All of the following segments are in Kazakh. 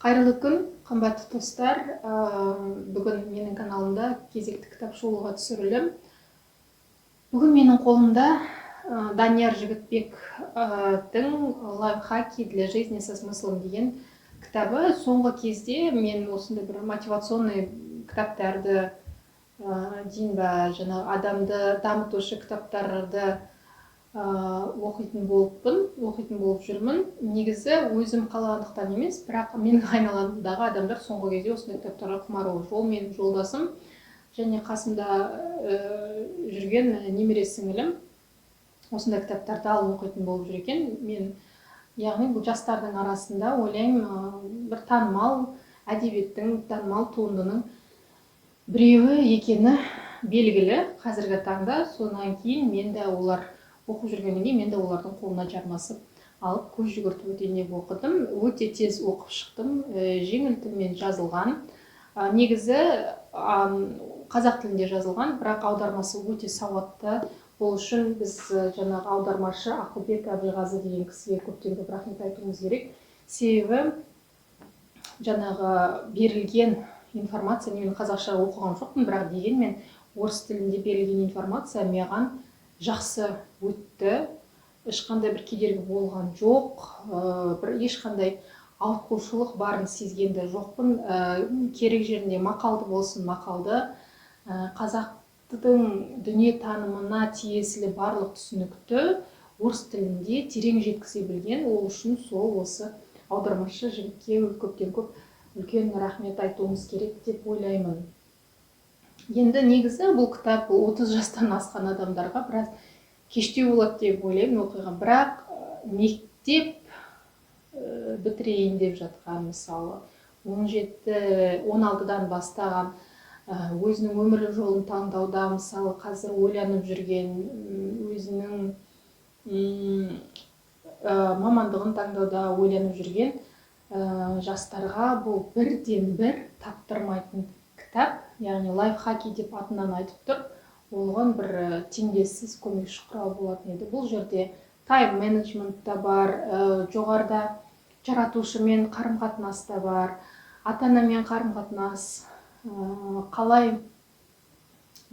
Қайырлы күн, қымбатты достар. Бүгін менің каналымда кезекті кітап шолуға түсірілім. Бүгін менің қолымда Данияр Жігітбектің «Лайфхаки для жизни со смыслом» деген кітабы. Соңғы кезде мен осындай бір мотивационный кітаптарды дейін бе, адамды дамытушы кітаптарды оқитын болып жүрмін. Негізі өзім қалағандықтан емес, бірақ менің айналамдағы адамдар соңғы кезде осындай кітаптарға құмар болып. Ол менің жолдасым және қасымда жүрген немере сіңілім осындай кітаптарды алып оқитын болып жүр екен. Мен яғни бұл жастардың арасында ойлаймын бір танымал әдебиеттің, танымал туындының біреуі екені белгілі қазіргі таңда. Сонан кейін мен де олар оқып жүргеннен кейін мен де олардың қолына жармасып алып көз жүгіртіп өтейін деп оқыдым. Өте тез оқып шықтым. Жеңіл тілмен жазылған. Негізі қазақ тілінде жазылған, бірақ аудармасы өте сауатты. Бұл үшін біз жаңағы аудармашы Ақылбек Әбілғазы деген кісіге көптен көп рахмет айтуымыз керек. Себебі жаңағы берілген информация, мен қазақша оқыған жоқпын, бірақ дегенмен орыс тілінде берілген информация маған жақсы өтті. Ешқандай бір кедергі болған жоқ. Ешқандай ауытқушылық барын сезгенде жоқпын. Керек жерінде мақалды болсын, мақалды. Қазақтың дүниетанымына тиесілі барлық түсінікті орыс тілінде терең жеткізе білген. Ол үшін осы аудармашы жігітке көптен көп үлкен рахмет айтуымыз керек деп ойлаймын. Енді негізі бұл кітап 30 жастан асқан адамдарға біраз кештеу болады деп ойлаймын оқиға. Бірақ мектеп бітірейін деп жатқан, мысалы 17-16-дан бастаған, өзінің өмірлік жолын таңдауда, мысалы қазір ойланып жүрген, өзінің мамандығын таңдауда ойланып жүрген жастарға бұл бірден бір таптырмайтын кітап. Яғни лайфхаки деп атынан айтып тұр. Оған бір теңдессіз көмекші құрал болатын еді. Бұл жерде тайм менеджмент та бар, жоғарыда жаратушымен қарым-қатынас та бар, ата-анамен қарым-қатынас, қалай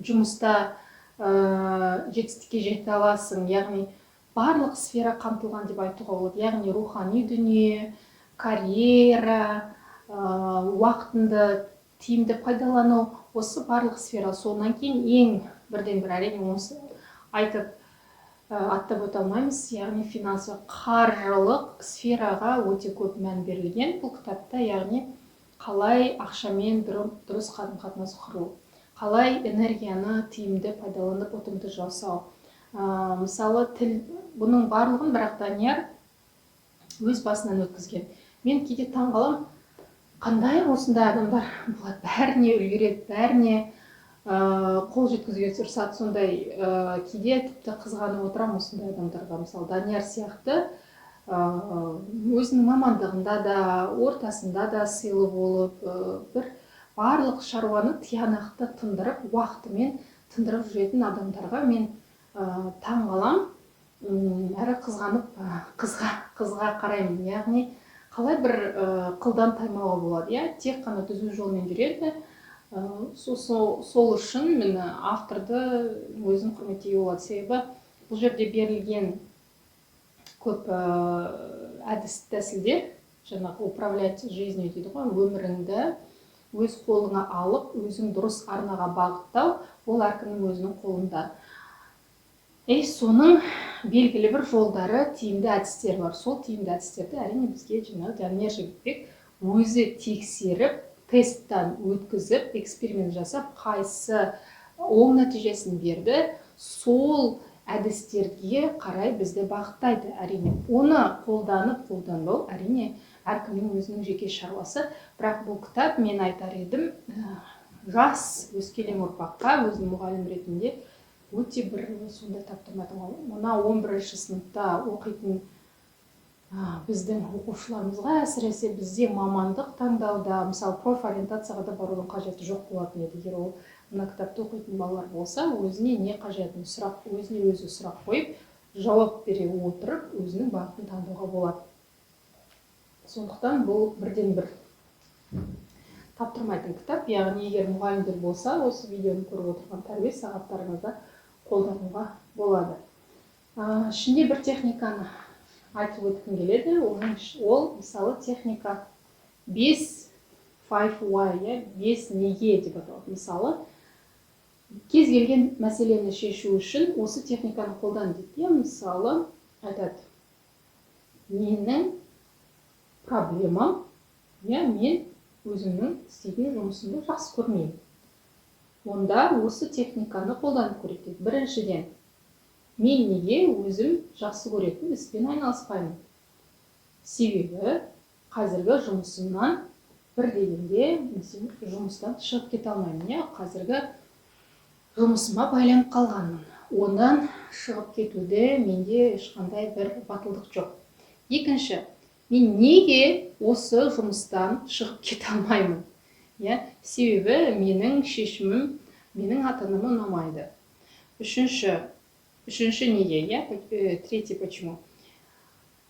жұмыста жетістікке жете аласың, яғни барлық сфера қамтылған деп айтуға болады. Яғни рухани дүние, карьера, уақытыңды тиімді пайдалану, осы барлық сфера. Сонан кейін ең бірден бір, әрине осы айтып аттап өте алмаймыз, яғни финансовый, қаржылық сфераға өте көп мән берілген бұл кітапта. Яғни қалай ақшамен дұрыс қарым-қатынас құру, қалай энергияны тиімді пайдаланып ұтымды жасау. Мысалы тіл, бұның барлығын бірақ Данияр өз басынан өткізген. Мен кейде таңғаламын, қандай осындай адамдар болады, бәріне үлгереді, бәріне қол жеткізуге тырысады. Сондай кейде тіпті қызғанып отырамын осындай адамдарға. Мысалы Данияр сияқты өзінің мамандығында да, ортасында да сыйлы болып, бір барлық шаруаны тиянақты тындырып, уақытымен тындырып жүретін адамдарға мен таңғалам, әрі қызғанып қызға қараймын. Яғни қалай бір қылдан таймауға болады, тек қана түзу жолмен жүреді. Сол үшін мен авторды өзім құрметтеуге болады. Себебі бұл жерде берілген көп әдіс тәсілдер, жаңағы управлять жизнью дейді ғой, өміріңді өз қолыңа алып, өзің дұрыс арнаға бағыттау, ол әркімнің өзінің қолында. Соның белгілі бір жолдары, тиімді әдістер бар. Сол тиімді әдістерді әрине бізге Данияр Жігітбек өзі тексеріп, тесттен өткізіп, эксперимент жасап, қайсы оң нәтижесін берді, сол әдістерге қарай бізді бағыттайды. Әрине оны қолданбау әрине әркімнің өзінің жеке шаруасы. Бірақ бұл кітап, мен айтар едім, жас өскелең ұрпаққа өзім мұғалім ретінде өте бір сондай таптырмайтын. Мына 11-ші сыныпта оқитын біздің оқушыларымызға, әсіресе бізде мамандық таңдауда, мысалы профориентацияға да барудың қажеті жоқ болатын еді. Егер ол мына кітапты оқитын балалар болса, өзіне не қажетін өзіне өзі сұрақ қойып, жауап бере отырып, өзінің бағытын таңдауға болады. Сондықтан бұл бірден бір таптырмайтын кітап. Яғни егер мұғалімдер болса, осы видеоны көріп отырған тәрбие сағаттарыңызда қолдануға болады. Ішінде бір техниканы айтып өткім келеді. Ол мысалы техника 5 why, 5 неге деп аталады. Мысалы, кез келген мәселені шешу үшін осы техниканы қолдан дейді. Мысалы, айтады, менің проблемам, мен өзімнің істейтін жұмысымды жақсы көрмеймін. Онда осы техниканы қолданып көрейік дейді. Біріншіден, мен неге өзім жақсы көретін іспен айналыспаймын? Себебі қазіргі жұмысымнан бір дегенде жұмыстан шығып кете алмаймын. Қазіргі жұмысыма байланып қалғанмын. Ондан шығып кетуде менде ешқандай бір батылдық жоқ. Екінші, мен неге осы жұмыстан шығып кете алмаймын? Себебі менің шешімім менің ата-анама ұнамайды. Үшінші неге? Третий почему?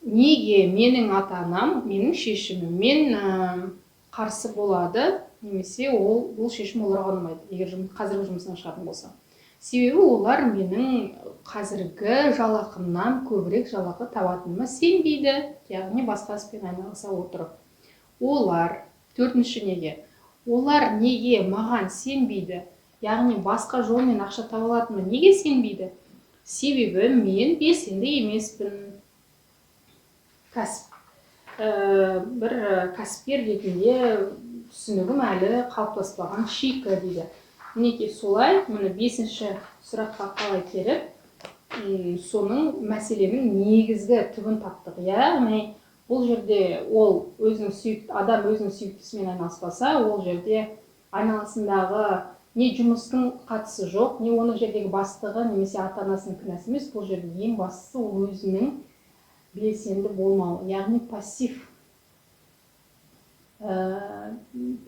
Неге менің ата-анам менің шешіміммен қарсы болады, немесе бұл шешім оларға ұнамайды, егер қазіргі жұмысынан шығатын болса. Себебі олар менің қазіргі жалақымнан көбірек жалақы табатыныма сенбейді, яғни басқа іспен айналыса отырып. Төртінші неге? Олар неге маған сенбейді, яғни басқа жолмен ақша таба алатыныма неге сенбейді? Себебі мен белсенді емеспін. Бір кәсіпкер ретінде түсінігім әлі қалыптаспаған, шикі дейді. Мінекей солай, міне 5-ші сұраққа қалай келіп, соның мәселенің негізгі түбін таптық. Яғни бұл жерде адам өзінің сүйіктісімен айналыспаса, ол жерде айналасындағы не жұмыстың қатысы жоқ, не оның жердегі бастығы, немесе ата-анасының кінәсі емес. Бұл жерде ең бастысы ол өзінің белсенді болмауы, яғни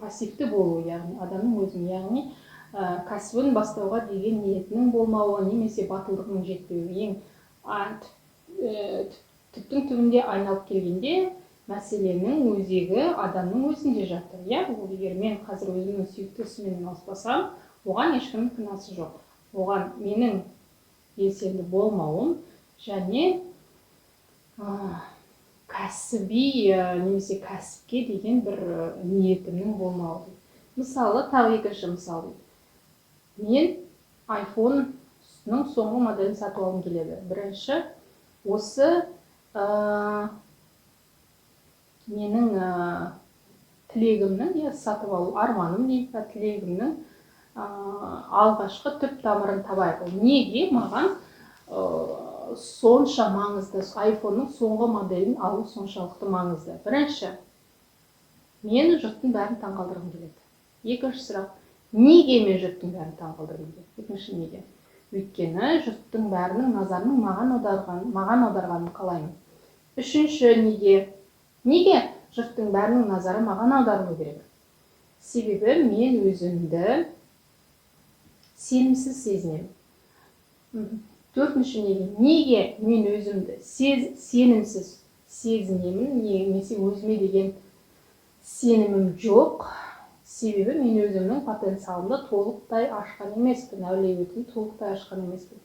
пассивті болу, яғни адамның өзінің, яғни кәсібін бастауға деген ниетінің болмауы, немесе батылдығының жетпеуі. Түптің түбінде айналып келгенде мәселенің өзегі адамның өзінде жатыр. Егер мен қазір өзімнің сүйіктісімен айналыспасам, оған ешкімнің кінәсі жоқ. Оған менің белсенді болмауым және кәсіби немесе кәсіпке деген бір ниетімнің болмауы. Мысалы, тағы екінші мысал. Мен iPhone-ның соңғы моделін сатып алғым келеді. Бірінші, осы менің тілегімнің, сатып алу арманым деймін, тілегімнің алғашқы түп тамырын табайық. Неге маған сонша маңызды, iPhone-ның соңғы моделін алу соншалықты маңызды? Бірінші, мен жұрттың бәрін таңғалдырғым келеді. Екінші сұрақ, неге мен жұрттың бәрін таңғалдырғым келеді? Екінші неге? Өйткені жұрттың бәрінің назарының маған аударғанын қалаймын. Үшінші неге? Неге жұрттың бәрінің назары маған аударылу керек? Себебі мен өзімді сенімсіз сезінемін. Төртінші неге? Неге мен өзімді сенімсіз сезінемін, немесе өзіме деген сенімім жоқ? Себебі мен өзімнің потенциалымды толықтай ашқан емеспін, әлеуетін толықтай ашқан емеспін.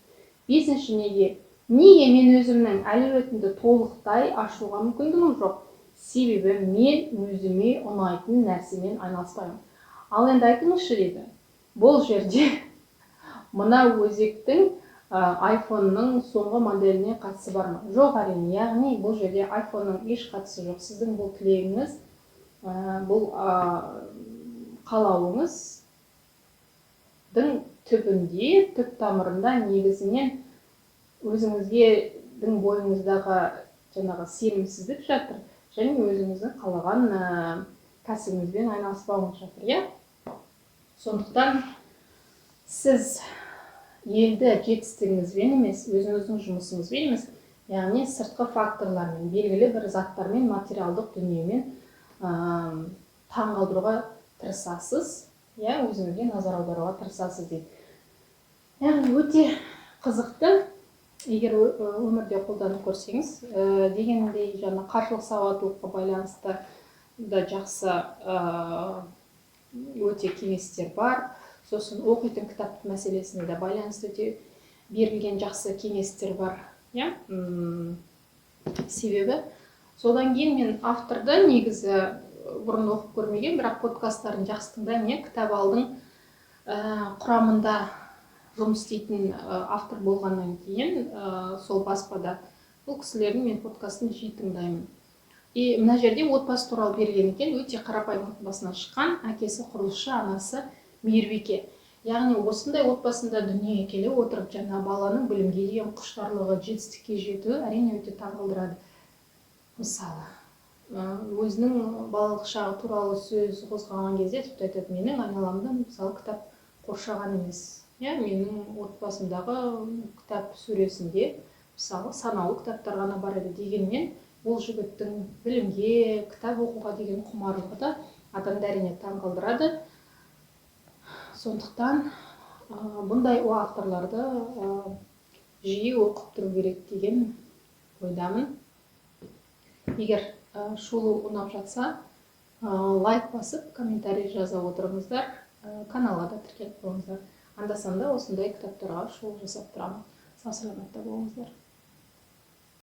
Бесінші неге? Неге мен өзімнің әлеуетімді толықтай ашуға мүмкіндігім жоқ? Себебі мен өзіме ұнайтын нәрсемен айналыспаймын. Ал енді айтыңызшы дейді, бұл жерде мына өзектің iPhone-ның соңғы моделіне қатысы бар ма? Жоқ, әрине. Яғни бұл жерде iPhone-ның еш қатысы жоқ. Сіздің бұл тілегіңіз, бұл қалауыңыздың түбінде, түп тамырында негізінен өзіңіздің бойыңыздағы сенімсіздік жатыр, және өзіңіздің қалаған кәсібіңізбен айналыспауыңыз жатыр. Сондықтан сіз елді жетістігіңізбен емес, өзіңіздің жұмысыңызбен емес, яғни сыртқы факторлармен, белгілі бір заттармен, материалдық дүниемен таңғалдыруға тырысасыз, өзіңізге назар аударуға тырысасыз дейді. Яғни өте қызықты, егер өмірде қолданып көрсеңіз, дегенімдей қаржылық сауаттылыққа байланысты да жақсы өте кеңестер бар. Сосын оқитын кітап мәселесіне де байланысты өте берілген жақсы кеңестер бар. Иә? Себебі содан кейін мен авторды негізі бұрын оқып көрмеген, бірақ подкасттарын жақсы тыңдаймын. Кітап алдың құрамында жұмыс істейтін автор болғаннан кейін сол баспада бұл кісілердің мен подкастын жиі тыңдаймын. И мына жерде отбасы туралы берген екен, өте қарапайым отбасынан шыққан, әкесі құрылысшы, анасы мейірбике. Яғни осындай отбасында дүниеге келе отырып, жаңа баланың білімге деген құштарлығы, жетістікке жетуі әрине өте таңғалдырады. Мысалы, өзінің балалық шағы туралы сөз қозғаған кезде тіпті айтады, менің айналамды мысалы кітап қоршаған емес. Менің отбасымдағы кітап сөресінде мысалы санаулы кітаптар ғана бар еді. Дегенмен ол жігіттің білімге, кітап оқуға деген құмарлығы да адамды әрине таңғалдырады. Сондықтан бұндай авторларды жиі оқып тұру керек деген ойдамын. Егер шолу ұнап жатса, лайк басып, комментарий жаза отырыңыздар, каналға да тіркеліп қойыңыздар. Анда-санда осындай кітаптарға шолу жасап тұрамын. Сау саламатта болыңыздар.